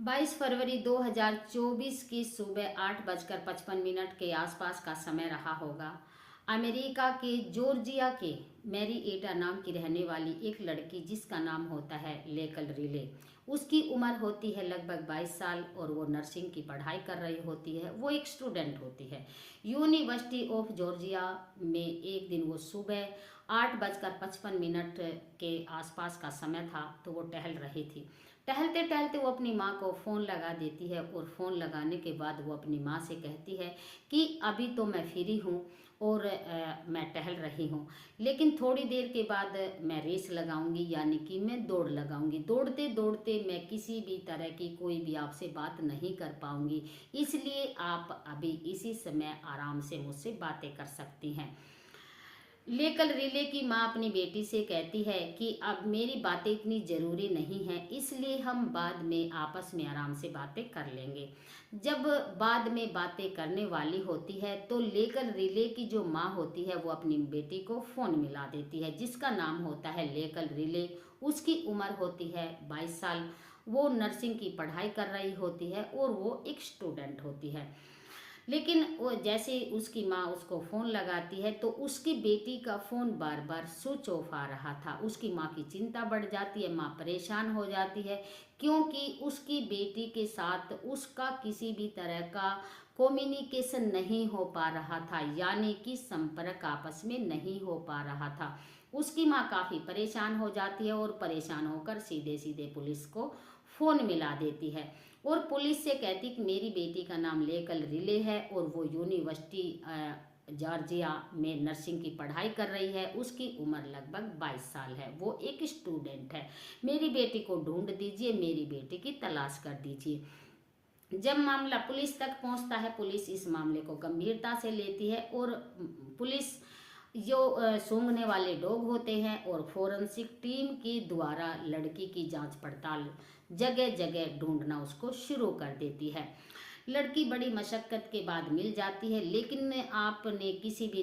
22 फरवरी 2024 की सुबह 8:55 के आसपास का समय रहा होगा। अमेरिका के जॉर्जिया के मैरीएटा नाम की रहने वाली एक लड़की, जिसका नाम होता है लेकल रिले। उसकी उम्र होती है लगभग 22 साल और वो नर्सिंग की पढ़ाई कर रही होती है। वो एक स्टूडेंट होती है यूनिवर्सिटी ऑफ जॉर्जिया में। एक दिन वो सुबह 8:55 के आसपास का समय था, तो वो टहल रही थी। टहलते टहलते वो अपनी माँ को फ़ोन लगा देती है और फ़ोन लगाने के बाद वो अपनी माँ से कहती है कि अभी तो मैं फ्री हूँ और मैं टहल रही हूँ, लेकिन थोड़ी देर के बाद मैं रेस लगाऊंगी, यानी कि मैं दौड़ लगाऊंगी। दौड़ते दौड़ते मैं किसी भी तरह की कोई भी आपसे बात नहीं कर पाऊंगी, इसलिए आप अभी इसी समय आराम से मुझसे बातें कर सकती हैं। लेकल रिले की माँ अपनी बेटी से कहती है कि अब मेरी बातें इतनी ज़रूरी नहीं हैं, इसलिए हम बाद में आपस में आराम से बातें कर लेंगे। जब बाद में बातें करने वाली होती है तो लेकल रिले की जो माँ होती है वो अपनी बेटी को फ़ोन मिला देती है, जिसका नाम होता है लेकल रिले। उसकी उम्र होती है 22 साल। वो नर्सिंग की पढ़ाई कर रही होती है और वो एक स्टूडेंट होती है। लेकिन वो जैसे उसकी माँ उसको फ़ोन लगाती है तो उसकी बेटी का फ़ोन बार बार स्विच ऑफ आ रहा था। उसकी माँ की चिंता बढ़ जाती है, माँ परेशान हो जाती है, क्योंकि उसकी बेटी के साथ उसका किसी भी तरह का कम्युनिकेशन नहीं हो पा रहा था, यानी कि संपर्क आपस में नहीं हो पा रहा था। उसकी माँ काफ़ी परेशान हो जाती है और परेशान होकर सीधे सीधे पुलिस को फ़ोन मिला देती है और पुलिस से कहती कि मेरी बेटी का नाम लेकल रिले है और वो यूनिवर्सिटी जॉर्जिया में नर्सिंग की पढ़ाई कर रही है। उसकी उम्र लगभग 22 साल है। वो एक स्टूडेंट है। मेरी बेटी को ढूंढ दीजिए, मेरी बेटी की तलाश कर दीजिए। जब मामला पुलिस तक पहुंचता है, पुलिस इस मामले को गंभीरता से लेती है और पुलिस जो सूंघने वाले डॉग होते हैं और फोरेंसिक टीम के द्वारा लड़की की जांच पड़ताल जगह जगह ढूंढना उसको शुरू कर देती है। लड़की बड़ी मशक्कत के बाद मिल जाती है, लेकिन आपने किसी भी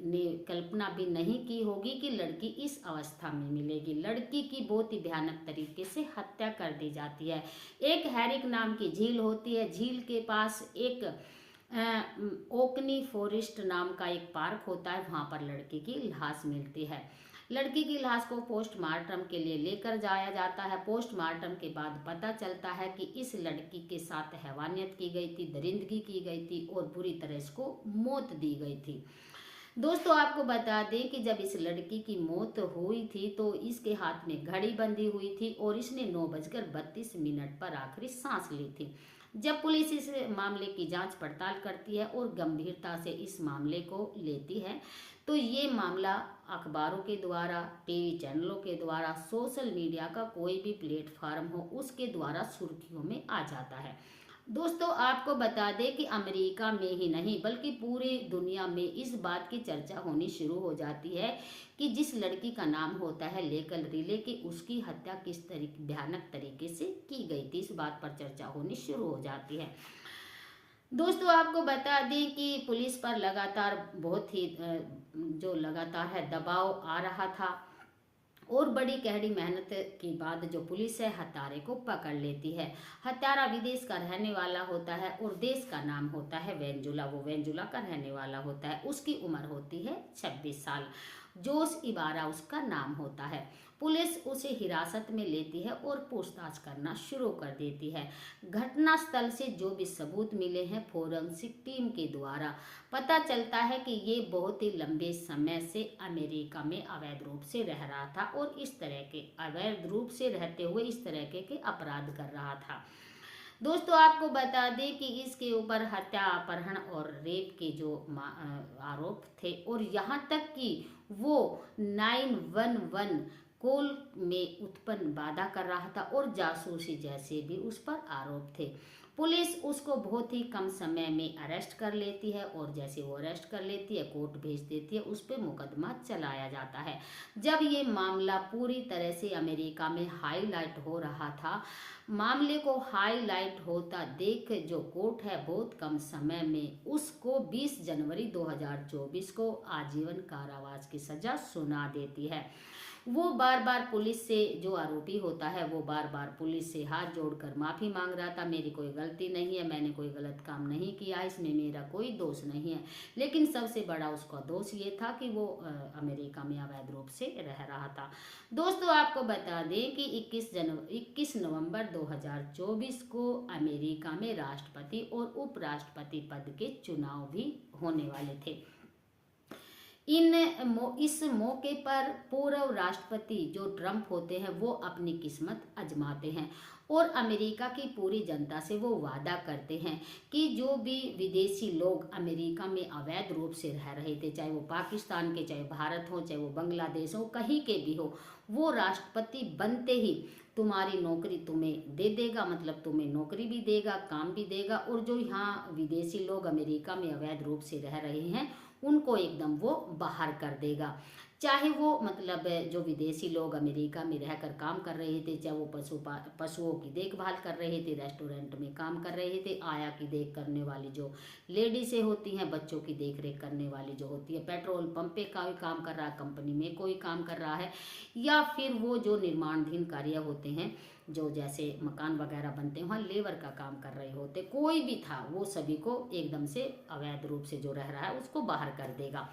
ने कल्पना भी नहीं की होगी कि लड़की इस अवस्था में मिलेगी। लड़की की बहुत ही भयानक तरीके से हत्या कर दी जाती है। एक हैरिक नाम की झील होती है। झील के पास एक ओकनी फॉरेस्ट नाम का एक पार्क होता है। वहाँ पर लड़की की लाश मिलती है। लड़की की लाश को पोस्टमार्टम के लिए लेकर जाया जाता है। पोस्टमार्टम के बाद पता चलता है कि इस लड़की के साथ हैवानियत की गई थी, दरिंदगी की गई थी और बुरी तरह इसको मौत दी गई थी। दोस्तों, आपको बता दें कि जब इस लड़की की मौत हुई थी तो इसके हाथ में घड़ी बंधी हुई थी और इसने 9:32 पर आखिरी सांस ली थी। जब पुलिस इस मामले की जांच पड़ताल करती है और गंभीरता से इस मामले को लेती है, तो ये मामला अखबारों के द्वारा, टीवी चैनलों के द्वारा, सोशल मीडिया का कोई भी प्लेटफॉर्म हो उसके द्वारा सुर्खियों में आ जाता है। दोस्तों, आपको बता दें कि अमेरिका में ही नहीं बल्कि पूरी दुनिया में इस बात की चर्चा होनी शुरू हो जाती है कि जिस लड़की का नाम होता है लेकल रिले की, उसकी हत्या किस तरीके भयानक तरीके से की गई थी। इस बात पर चर्चा होनी शुरू हो जाती है। दोस्तों, आपको बता दें कि पुलिस पर लगातार बहुत ही जो लगातार है दबाव आ रहा था और बड़ी गहरी मेहनत के बाद जो पुलिस है हत्यारे को पकड़ लेती है। हत्यारा विदेश का रहने वाला होता है और देश का नाम होता है वेंजुला। वो वेंजुला का रहने वाला होता है। उसकी उम्र होती है 26 साल। जोश इबारा उसका नाम होता है। पुलिस उसे हिरासत में लेती है और पूछताछ करना शुरू कर देती है। घटना स्थल से जो भी सबूत मिले हैं फोरेंसिक टीम के द्वारा, पता चलता है कि ये बहुत ही लंबे समय से अमेरिका में अवैध रूप से रह रहा था और इस तरह के अवैध रूप से रहते हुए इस तरह के अपराध कर रहा था। दोस्तों, आपको बता दें कि इसके ऊपर हत्या, अपहरण और रेप के जो आरोप थे और यहाँ तक कि वो 911 कॉल में उत्पन्न बाधा कर रहा था और जासूसी जैसे भी उस पर आरोप थे। पुलिस उसको बहुत ही कम समय में अरेस्ट कर लेती है और जैसे वो अरेस्ट कर लेती है, कोर्ट भेज देती है, उस पर मुकदमा चलाया जाता है। जब ये मामला पूरी तरह से अमेरिका में हाईलाइट हो रहा था, मामले को हाईलाइट होता देख जो कोर्ट है बहुत कम समय में उसको 20 जनवरी 2024 को आजीवन कारावास की सजा सुना देती है। वो बार बार पुलिस से, जो आरोपी होता है वो बार बार पुलिस से हाथ जोड़कर माफ़ी मांग रहा था, मेरी कोई गलती नहीं है, मैंने कोई गलत काम नहीं किया, इसमें मेरा कोई दोष नहीं है। लेकिन सबसे बड़ा उसका दोष ये था कि वो अमेरिका में अवैध रूप से रह रहा था। दोस्तों आपको बता दें कि 21 नवंबर 2024 को अमेरिका में राष्ट्रपति और उपराष्ट्रपति पद के चुनाव भी होने वाले थे। इस मौके पर पूर्व राष्ट्रपति जो ट्रंप होते हैं वो अपनी किस्मत आजमाते हैं और अमेरिका की पूरी जनता से वो वादा करते हैं कि जो भी विदेशी लोग अमेरिका में अवैध रूप से रह रहे थे, चाहे वो पाकिस्तान के, चाहे भारत हो, चाहे वो बांग्लादेश हो, कहीं के भी हो, वो राष्ट्रपति बनते ही तुम्हारी नौकरी तुम्हें दे देगा, मतलब तुम्हें नौकरी भी देगा, काम भी देगा, और जो यहाँ विदेशी लोग अमेरिका में अवैध रूप से रह रहे हैं उनको एकदम वो बाहर कर देगा। चाहे वो मतलब जो विदेशी लोग अमेरिका में रहकर काम कर रहे थे, चाहे वो पशुओं की देखभाल कर रहे थे, रेस्टोरेंट में काम कर रहे थे, आया की देख करने वाली जो लेडीज़ें होती हैं, बच्चों की देख रेख करने वाली जो होती है, पेट्रोल पंप पे का भी काम कर रहा है, कंपनी में कोई काम कर रहा है, या फिर वो जो निर्माणाधीन कार्य होते हैं, जो जैसे मकान वगैरह बनते हैं वहाँ लेबर का काम कर रहे होते, कोई भी था, वो सभी को एकदम से अवैध रूप से जो रह रहा है उसको बाहर कर देगा।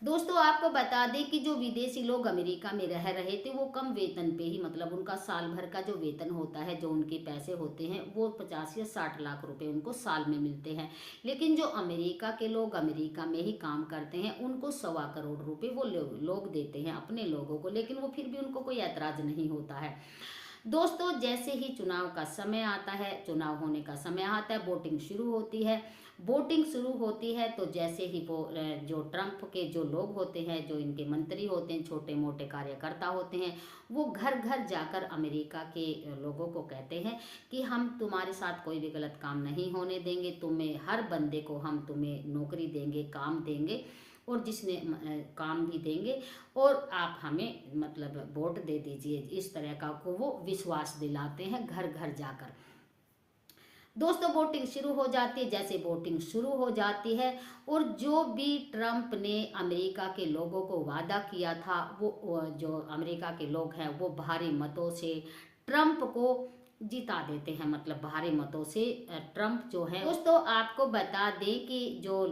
दोस्तों आपको बता दें कि जो विदेशी लोग अमेरिका में रह रहे थे वो कम वेतन पे ही, मतलब उनका साल भर का जो वेतन होता है, जो उनके पैसे होते हैं वो 50 या 60 लाख रुपए उनको साल में मिलते हैं। लेकिन जो अमेरिका के लोग अमेरिका में ही काम करते हैं उनको 1.25 करोड़ रुपए वो लोग देते हैं अपने लोगों को, लेकिन वो फिर भी उनको कोई ऐतराज नहीं होता है। दोस्तों जैसे ही चुनाव का समय आता है, चुनाव होने का समय आता है, वोटिंग शुरू होती है। वोटिंग शुरू होती है तो जैसे ही वो जो ट्रंप के जो लोग होते हैं, जो इनके मंत्री होते हैं, छोटे मोटे कार्यकर्ता होते हैं, वो घर घर जाकर अमेरिका के लोगों को कहते हैं कि हम तुम्हारे साथ कोई भी गलत काम नहीं होने देंगे, तुम्हें हर बंदे को हम तुम्हें नौकरी देंगे, काम देंगे, और जिसने काम भी देंगे, और आप हमें मतलब वोट दे दीजिए, इस तरह का को वो विश्वास दिलाते हैं घर घर जाकर। दोस्तों वोटिंग शुरू हो जाती है। जैसे वोटिंग शुरू हो जाती है और जो भी ट्रंप ने अमेरिका के लोगों को वादा किया था, वो जो अमेरिका के लोग हैं वो भारी मतों से ट्रंप को जिता देते हैं, मतलब भारी मतों से ट्रंप जो है। दोस्तों आपको बता दें कि जो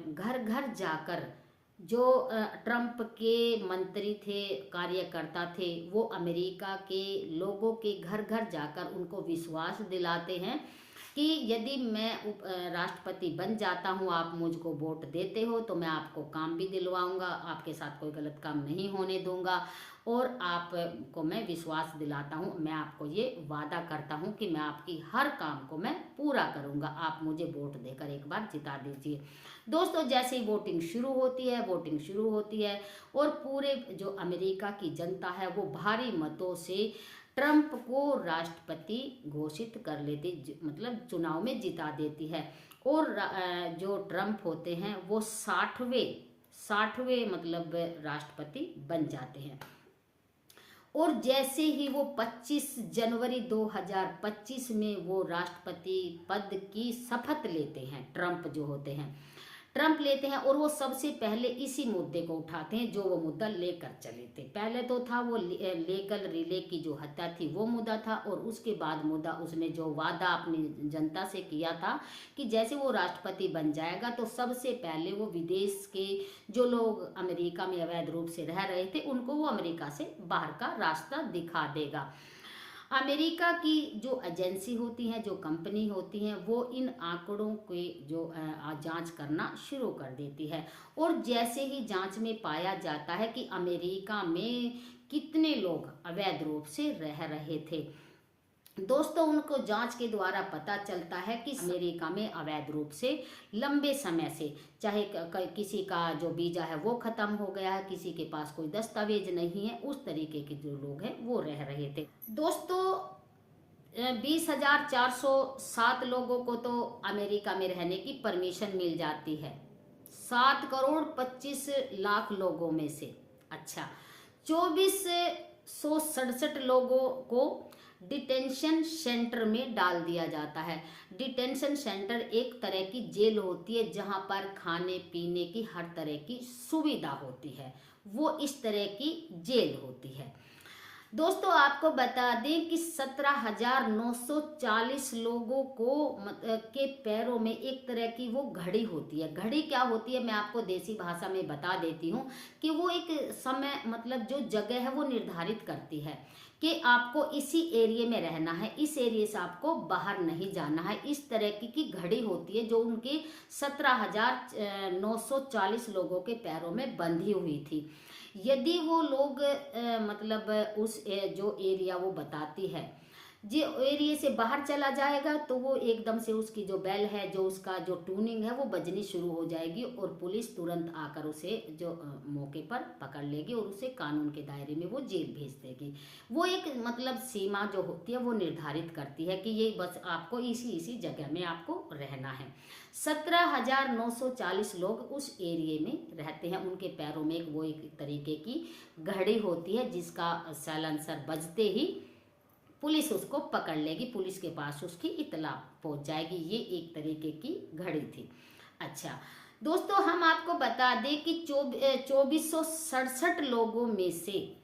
घर घर जाकर जो ट्रंप के मंत्री थे, कार्यकर्ता थे, वो अमेरिका के लोगों के घर घर जाकर उनको विश्वास दिलाते हैं कि यदि मैं राष्ट्रपति बन जाता हूँ, आप मुझको वोट देते हो तो मैं आपको काम भी दिलवाऊंगा, आपके साथ कोई गलत काम नहीं होने दूंगा, और आपको मैं विश्वास दिलाता हूँ, मैं आपको ये वादा करता हूँ कि मैं आपकी हर काम को मैं पूरा करूँगा, आप मुझे वोट देकर एक बार जिता दीजिए। दोस्तों जैसे ही वोटिंग शुरू होती है और पूरे जो अमेरिका की जनता है वो भारी मतों से ट्रंप को राष्ट्रपति घोषित कर लेती, मतलब चुनाव में जिता देती है, और जो ट्रंप होते हैं वो 60वें मतलब राष्ट्रपति बन जाते हैं। और जैसे ही वो 25 जनवरी 2025 में वो राष्ट्रपति पद की शपथ लेते हैं, ट्रंप जो होते हैं, ट्रंप लेते हैं, और वो सबसे पहले इसी मुद्दे को उठाते हैं जो वो मुद्दा लेकर चले थे। पहले तो था वो लेगल रिले की जो हत्या थी वो मुद्दा था, और उसके बाद मुद्दा उसने जो वादा अपनी जनता से किया था कि जैसे वो राष्ट्रपति बन जाएगा तो सबसे पहले वो विदेश के जो लोग अमेरिका में अवैध रूप से रह रहे थे उनको वो अमेरिका से बाहर का रास्ता दिखा देगा। अमेरिका की जो एजेंसी होती हैं, जो कंपनी होती हैं, वो इन आंकड़ों के जो जांच करना शुरू कर देती है, और जैसे ही जांच में पाया जाता है कि अमेरिका में कितने लोग अवैध रूप से रह रहे थे, दोस्तों उनको जांच के द्वारा पता चलता है कि अमेरिका में अवैध रूप से लंबे समय से, चाहे किसी का जो वीजा है वो खत्म हो गया है, किसी के पास कोई दस्तावेज नहीं है, उस तरीके के जो लोग हैं वो रह रहे थे। दोस्तों 20,407 लोगों को तो अमेरिका में रहने की परमिशन मिल जाती है 7 करोड़ 25 लाख लोगों में से। अच्छा, 2467 लोगों को डिटेंशन सेंटर में डाल दिया जाता है। डिटेंशन सेंटर एक तरह की जेल होती है जहां पर खाने पीने की हर तरह की सुविधा होती है, वो इस तरह की जेल होती है। दोस्तों आपको बता दें कि 17,940 लोगों को के पैरों में एक तरह की वो घड़ी होती है। घड़ी क्या होती है मैं आपको देसी भाषा में बता देती हूँ कि वो एक समय मतलब जो जगह है वो निर्धारित करती है कि आपको इसी एरिया में रहना है, इस एरिया से आपको बाहर नहीं जाना है। इस तरह की घड़ी होती है जो उनके 17,940 लोगों के पैरों में बंधी हुई थी। यदि वो लोग मतलब उस जो एरिया वो बताती है जो एरिया से बाहर चला जाएगा तो वो एकदम से उसकी जो बेल है, जो उसका जो ट्यूनिंग है वो बजनी शुरू हो जाएगी और पुलिस तुरंत आकर उसे जो मौके पर पकड़ लेगी और उसे कानून के दायरे में वो जेल भेज देगी। वो एक मतलब सीमा जो होती है वो निर्धारित करती है कि ये बस आपको इसी जगह में आपको रहना है। 17,940 लोग उस एरिया में रहते हैं। उनके पैरों में एक तरीके की घड़ी होती है जिसका साइलेंसर बजते ही पुलिस उसको पकड़ लेगी, पुलिस के पास उसकी इतला पहुंच जाएगी। ये एक तरीके की घड़ी थी। अच्छा दोस्तों हम आपको बता दें कि 2467 लोगों में से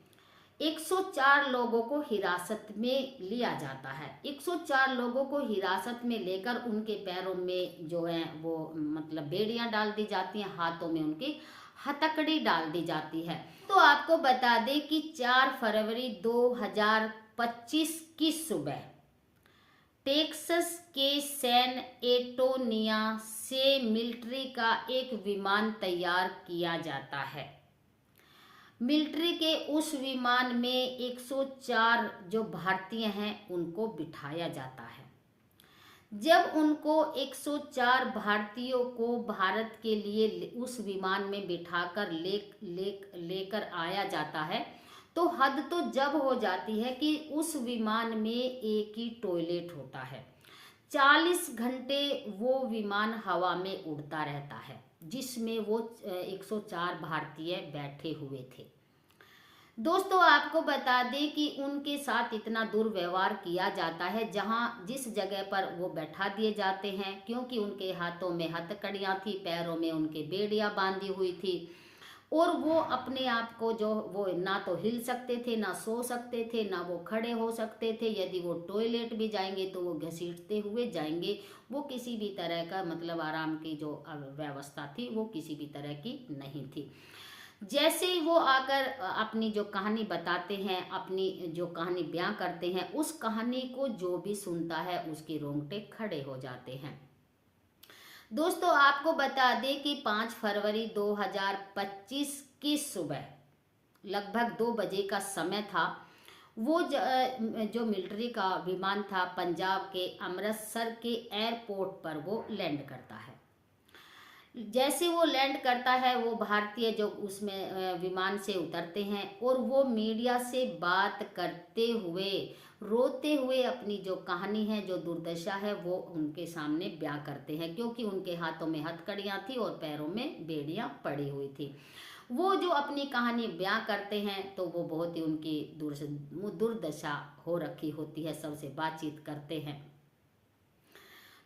104 लोगों को हिरासत में लिया जाता है। 104 लोगों को हिरासत में लेकर उनके पैरों में जो है वो मतलब बेड़ियां डाल दी जाती हैं, हाथों में उनकी हथकड़ी डाल दी जाती है। तो आपको बता दें कि 4 फरवरी 2025 की सुबह टेक्सास के सैन एंटोनियो से मिलिट्री का एक विमान तैयार किया जाता है। मिलिट्री के उस विमान में 104 जो भारतीय हैं उनको बिठाया जाता है। जब उनको 104 भारतीयों को भारत के लिए उस विमान में बिठाकर लेकर आया जाता है तो हद तो जब हो जाती है कि उस विमान में एक ही टॉयलेट होता है। 40 घंटे वो विमान हवा में उड़ता रहता है जिसमें वो 104 भारतीय बैठे हुए थे। दोस्तों आपको बता दें कि उनके साथ इतना दुर्व्यवहार किया जाता है जहां जिस जगह पर वो बैठा दिए जाते हैं, क्योंकि उनके हाथों में हथकड़ियां थी, पैरों में उनके बेड़ियां बांधी हुई थी और वो अपने आप को जो वो ना तो हिल सकते थे, ना सो सकते थे, ना वो खड़े हो सकते थे। यदि वो टॉयलेट भी जाएंगे तो वो घसीटते हुए जाएंगे। वो किसी भी तरह का मतलब आराम की जो व्यवस्था थी वो किसी भी तरह की नहीं थी। जैसे ही वो आकर अपनी जो कहानी बताते हैं, अपनी जो कहानी बयां करते हैं, उस कहानी को जो भी सुनता है उसके रोंगटे खड़े हो जाते हैं। दोस्तों आपको बता दें कि 5 फरवरी 2025 की सुबह लगभग 2 बजे का समय था। वो जो मिलिट्री का विमान था पंजाब के अमृतसर के एयरपोर्ट पर वो लैंड करता है। जैसे वो लैंड करता है वो भारतीय जो उसमें विमान से उतरते हैं और वो मीडिया से बात करते हुए रोते हुए अपनी जो कहानी है, जो दुर्दशा है वो उनके सामने बयां करते हैं, क्योंकि उनके हाथों में हथकड़ियां थी और पैरों में बेड़ियां पड़ी हुई थी। वो जो अपनी कहानी बयां करते हैं तो वो बहुत ही उनकी दुर्दशा हो रखी होती है, सबसे बातचीत करते हैं।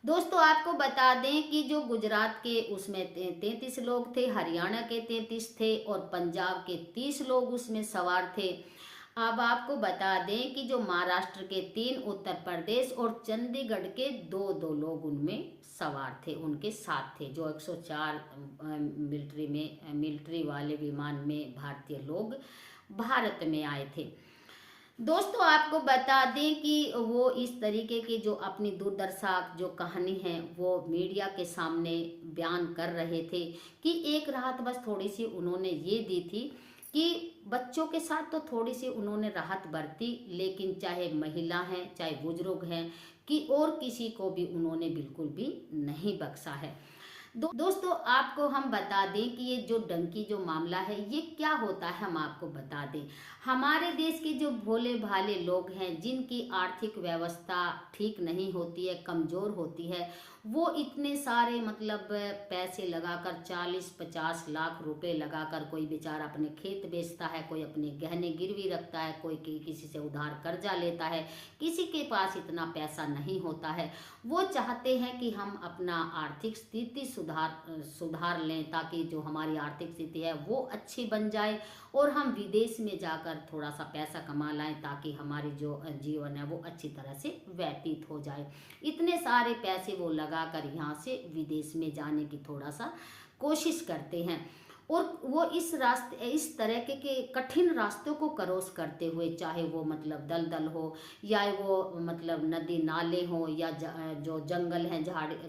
दोस्तों आपको बता दें कि जो गुजरात के उसमें 33 लोग थे, हरियाणा के 33 थे और पंजाब के 30 लोग उसमें सवार थे। अब आपको बता दें कि जो महाराष्ट्र के 3, उत्तर प्रदेश और चंडीगढ़ के 2 लोग उनमें सवार थे, उनके साथ थे। जो 104 मिलिट्री वाले विमान में भारतीय लोग भारत में आए थे। दोस्तों आपको बता दें कि वो इस तरीके की जो अपनी दुर्दशा जो कहानी है वो मीडिया के सामने बयान कर रहे थे कि एक राहत बस थोड़ी सी उन्होंने ये दी थी कि बच्चों के साथ तो थोड़ी सी उन्होंने राहत बरती, लेकिन चाहे महिला हैं चाहे बुजुर्ग हैं कि और किसी को भी उन्होंने बिल्कुल भी नहीं बख्शा है। दोस्तों आपको हम बता दें कि ये जो डंकी जो मामला है ये क्या होता है, हम आपको बता दें। हमारे देश के जो भोले भाले लोग हैं, जिनकी आर्थिक व्यवस्था ठीक नहीं होती है, कमज़ोर होती है, वो इतने सारे मतलब पैसे लगाकर 40-50 लाख रुपए लगाकर कोई बेचारा अपने खेत बेचता है, कोई अपने गहने गिरवी रखता है, कोई किसी से उधार कर्जा लेता है, किसी के पास इतना पैसा नहीं होता है। वो चाहते हैं कि हम अपना आर्थिक स्थिति सुधार लें, ताकि जो हमारी आर्थिक स्थिति है वो अच्छी बन जाए और हम विदेश में जाकर थोड़ा सा पैसा कमा लाएं, ताकि हमारी जो जीवन है वो अच्छी तरह से व्यतीत हो जाए। इतने सारे पैसे वो लगाकर यहाँ से विदेश में जाने की थोड़ा सा कोशिश करते हैं, और वो इस तरह के कठिन रास्तों को क्रॉस करते हुए, चाहे वो मतलब दलदल हो या वो मतलब नदी नाले हो या जो जंगल हैं,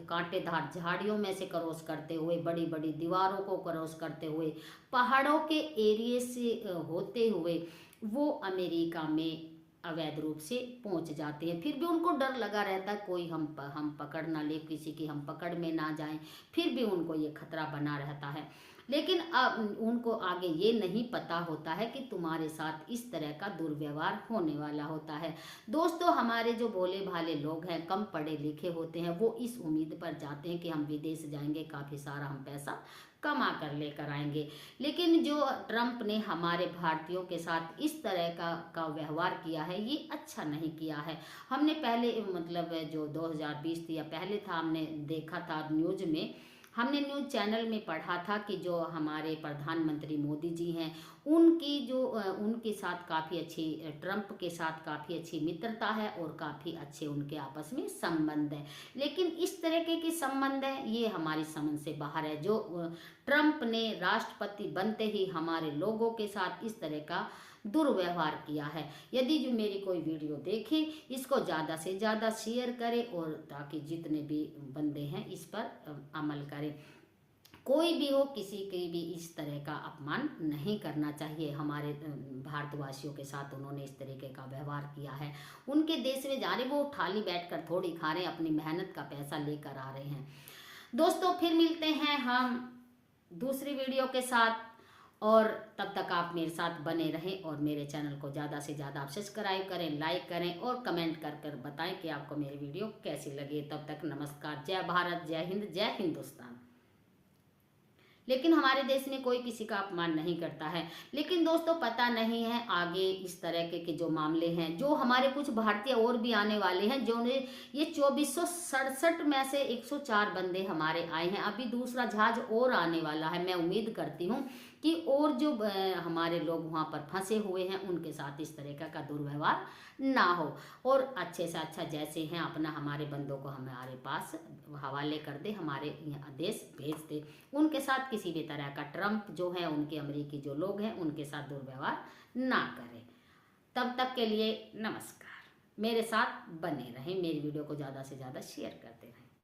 कांटेदार झाड़ियों में से क्रॉस करते हुए, बड़ी बड़ी दीवारों को क्रॉस करते हुए, पहाड़ों के एरिए से होते हुए वो अमेरिका में अवैध रूप से पहुंच जाते हैं। फिर भी उनको डर लगा रहता है, कोई हम पकड़ ना ले, किसी की हम पकड़ में ना जाएं, फिर भी उनको ये खतरा बना रहता है। लेकिन अब उनको आगे ये नहीं पता होता है कि तुम्हारे साथ इस तरह का दुर्व्यवहार होने वाला होता है। दोस्तों हमारे जो भोले भाले लोग हैं, कम पढ़े लिखे होते हैं, वो इस उम्मीद पर जाते हैं कि हम विदेश जाएंगे, काफ़ी सारा हम पैसा कमा कर लेकर आएंगे। लेकिन जो ट्रंप ने हमारे भारतीयों के साथ इस तरह का व्यवहार किया है, ये अच्छा नहीं किया है। हमने पहले मतलब जो 2020 थी या पहले था, हमने देखा था न्यूज में, हमने न्यूज चैनल में पढ़ा था कि जो हमारे प्रधानमंत्री मोदी जी हैं, उनके साथ काफ़ी अच्छी, ट्रंप के साथ काफ़ी अच्छी मित्रता है और काफ़ी अच्छे उनके आपस में संबंध है। लेकिन इस तरह के संबंध है ये हमारी समझ से बाहर है। जो ट्रंप ने राष्ट्रपति बनते ही हमारे लोगों के साथ इस तरह का दुर्व्यवहार किया है। यदि जो मेरी कोई वीडियो देखे, इसको ज़्यादा से ज़्यादा शेयर करें, और ताकि जितने भी बंदे हैं इस पर अमल करें। कोई भी हो, किसी के भी इस तरह का अपमान नहीं करना चाहिए। हमारे भारतवासियों के साथ उन्होंने इस तरीके का व्यवहार किया है। उनके देश में जा रहे, वो थाली बैठकर थोड़ी खा रहे हैं, अपनी मेहनत का पैसा लेकर आ रहे हैं। दोस्तों फिर मिलते हैं हम दूसरी वीडियो के साथ, और तब तक आप मेरे साथ बने रहें और मेरे चैनल को ज़्यादा से ज़्यादा आप सब्सक्राइब करें, लाइक करें और कमेंट कर बताएं कि आपको मेरी वीडियो कैसी लगी। तब तक नमस्कार, जय भारत, जय हिंद, जय हिंदुस्तान। लेकिन हमारे देश में कोई किसी का अपमान नहीं करता है। लेकिन दोस्तों पता नहीं है आगे इस तरह के जो मामले हैं, जो हमारे कुछ भारतीय और भी आने वाले हैं, जो ने ये 2467 में से 104 बंदे हमारे आए हैं। अभी दूसरा जहाज और आने वाला है। मैं उम्मीद करती हूँ कि और जो हमारे लोग वहाँ पर फंसे हुए हैं, उनके साथ इस तरह का दुर्व्यवहार ना हो, और अच्छे से अच्छा जैसे हैं अपना हमारे बंदों को हमारे पास हवाले कर दे, हमारे देश भेज दे। उनके साथ किसी भी तरह का, ट्रंप जो है, उनके अमेरिकी जो लोग हैं, उनके साथ दुर्व्यवहार ना करें। तब तक के लिए नमस्कार। मेरे साथ बने रहें, मेरी वीडियो को ज़्यादा से ज़्यादा शेयर करते रहें।